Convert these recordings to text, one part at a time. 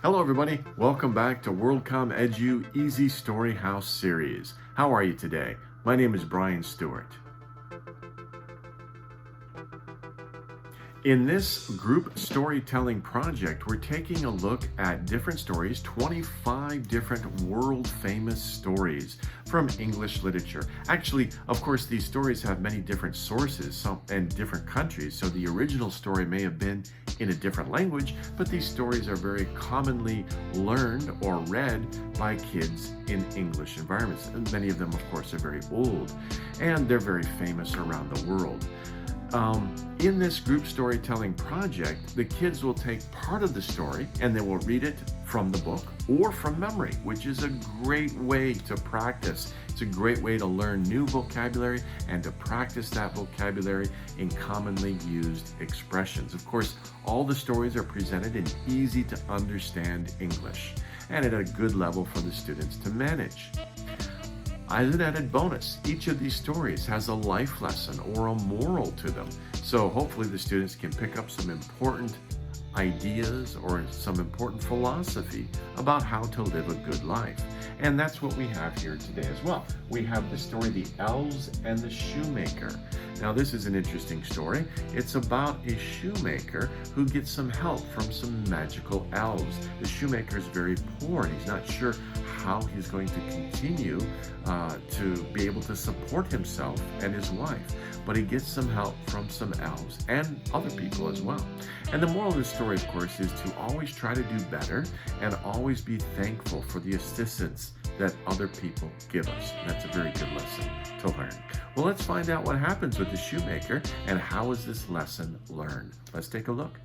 Hello everybody, welcome back to WorldComEDU Easy series. How are you today? My name is Brian Stuart. In this group storytelling project, we're taking a look at different stories, 25 different world famous stories from English literature. Actually, of course, these stories have many different sources and different countries, so the original story may have been in a different language, but these stories are very commonly learned or read by kids in English environments. And many of them, of course, are very old, and they're very famous around the world. In this group storytelling project, the kids will take part of the story and they will read it from the book or from memory, which is a great way to practice. It's a great way to learn new vocabulary and to practice that vocabulary in commonly used expressions. Of course, all the stories are presented in easy to understand English and at a good level for the students to manage. As an added bonus, each of these stories has a life lesson or a moral to them. So hopefully the students can pick up some important ideas or some important philosophy about how to live a good life. And that's what we have here today as well. We have the story, The Elves and the Shoemaker. Now this is an interesting story. It's about a shoemaker who gets some help from some magical elves. The shoemaker is very poor and he's not sure how he's going to continue to be able to support himself and his wife. But he gets some help from some elves and other people as well. And the moral of the story, of course, is to always try to do better and always be thankful for the assistance that other people give us. And that's a very good lesson to learn. Well, let's find out what happens with the shoemaker and how is this lesson learned. Let's take a look.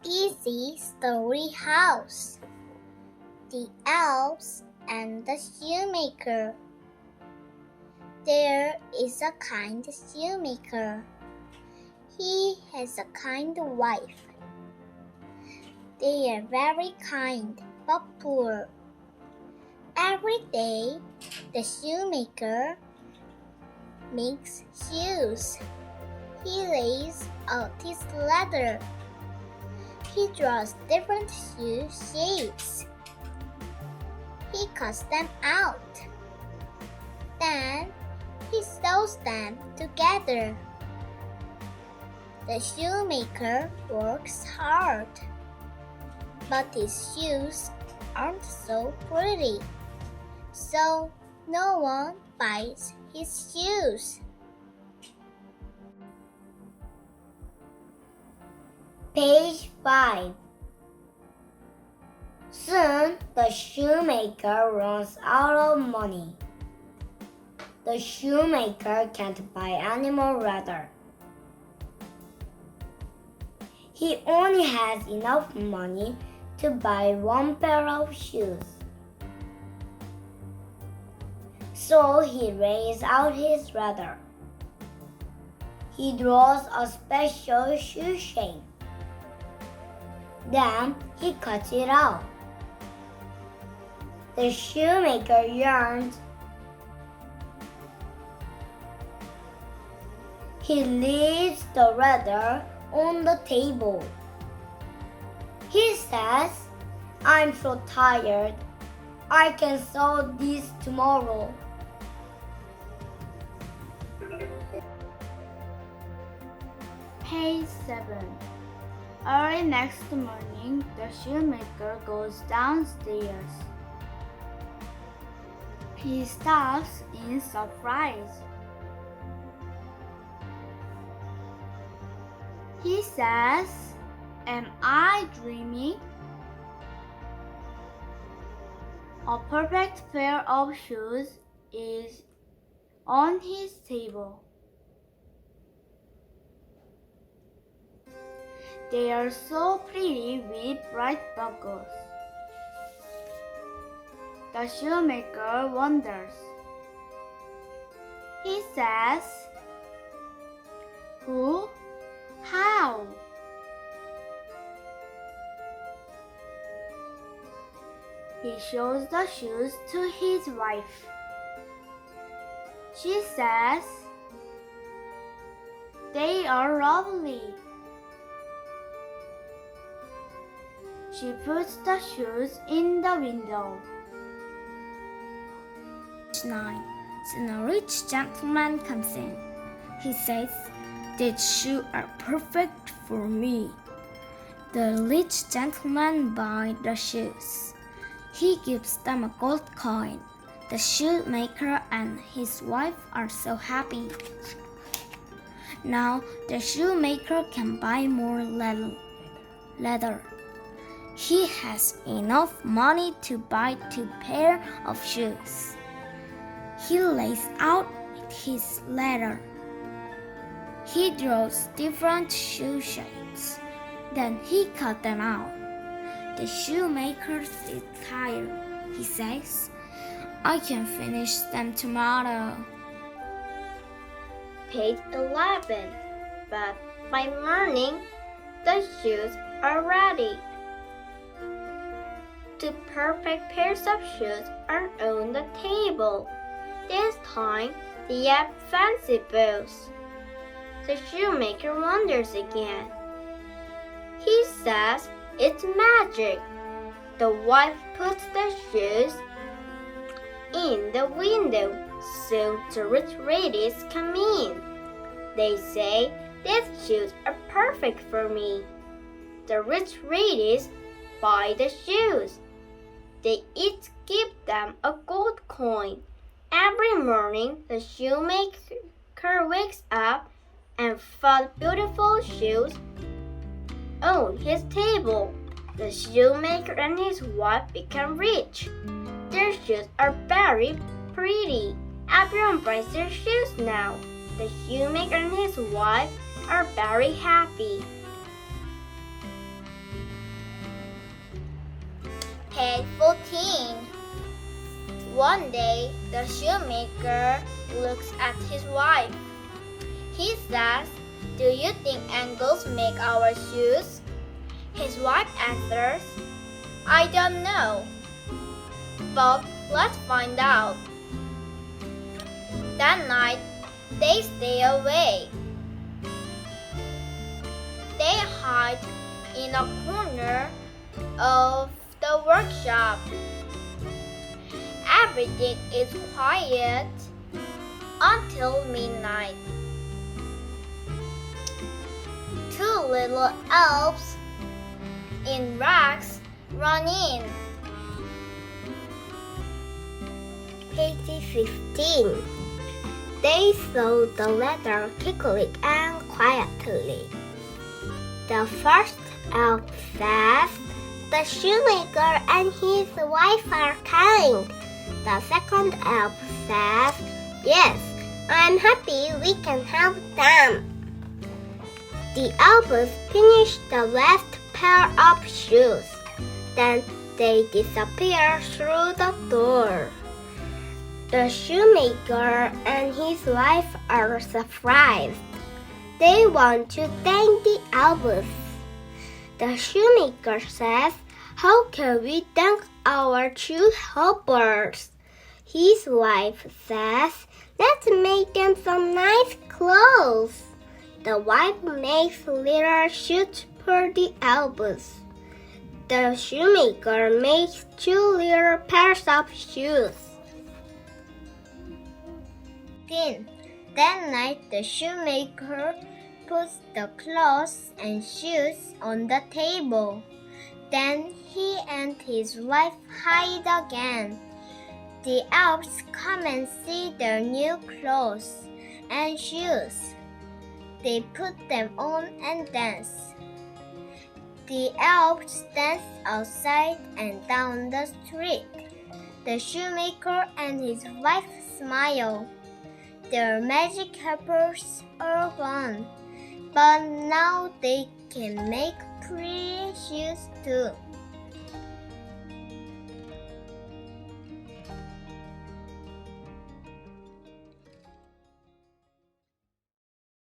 Izistoryhaus, The Elves and the Shoemaker. There is a kind shoemaker. He has a kind wife. They are very kind but poor. Every day, the shoemaker makes shoes. He lays out his leather. He draws different shoe shapes. He cuts them out. Then he sews them together. The shoemaker works hard, but his shoes aren't so pretty, so no one buys his shoes. Page 5. Soon the shoemaker runs out of money. The shoemaker can't buy any more leather. He only has enough money to buy one pair of shoes. So he lays out his leather. He draws a special shoe shape. Then he cuts it out. The shoemaker yarns. He leaves the leather on the table. He says, "I'm so tired. I can sew this tomorrow." Page 7. Early next morning, the shoemaker goes downstairs. He stops in surprise. He says, "Am I dreaming?" A perfect pair of shoes is on his table. They are so pretty with bright buckles. The shoemaker wonders. He says, "Who? How?" He shows the shoes to his wife. She says, "They are lovely." She puts the shoes in the window. 9. Then a rich gentleman comes in. He says, "These shoes are perfect for me." The rich gentleman buys the shoes. He gives them a gold coin. The shoemaker and his wife are so happy. Now the shoemaker can buy more leather. He has enough money to buy 2 pairs of shoes. He lays out his leather. He draws different shoe shapes. Then he cuts them out. The shoemaker is tired. He says, "I can finish them tomorrow." Page 11. But by morning, the shoes are ready. 2 perfect pairs of shoes are on the table. This time, they have fancy boots. The shoemaker wonders again. He says it's magic. The wife puts the shoes in the window so the rich ladies come in. They say, "These shoes are perfect for me." The rich ladies buy the shoes. They each give them a gold coin. Every morning, the shoemaker wakes up and finds beautiful shoes on his table. The shoemaker and his wife become rich. Their shoes are very pretty. Everyone buys their shoes now. The shoemaker and his wife are very happy. Page 14. One day, the shoemaker looks at his wife. He says, "Do you think angels make our shoes?" His wife answers, "I don't know. But let's find out." That night, they stay away. They hide in a corner of the workshop. Everything is quiet until midnight. 2 little elves in rags run in. Page 15. They saw the leather quickly and quietly. The first elf says, "The shoemaker and his wife are kind." The second elf says, "Yes, I'm happy we can help them." The elves finish the last pair of shoes. Then they disappear through the door. The shoemaker and his wife are surprised. They want to thank the elves. The shoemaker says, "How can we thank our true helpers?" His wife says, "Let's make them some nice clothes." The wife makes little shoes for the elves. The shoemaker makes 2 little pairs of shoes. That night, the shoemaker puts the clothes and shoes on the table. Then he and his wife hide again. The elves come and see their new clothes and shoes. They put them on and dance. The elves dance outside and down the street. The shoemaker and his wife smile. Their magic helpers are gone, but now they can make pretty shoes too.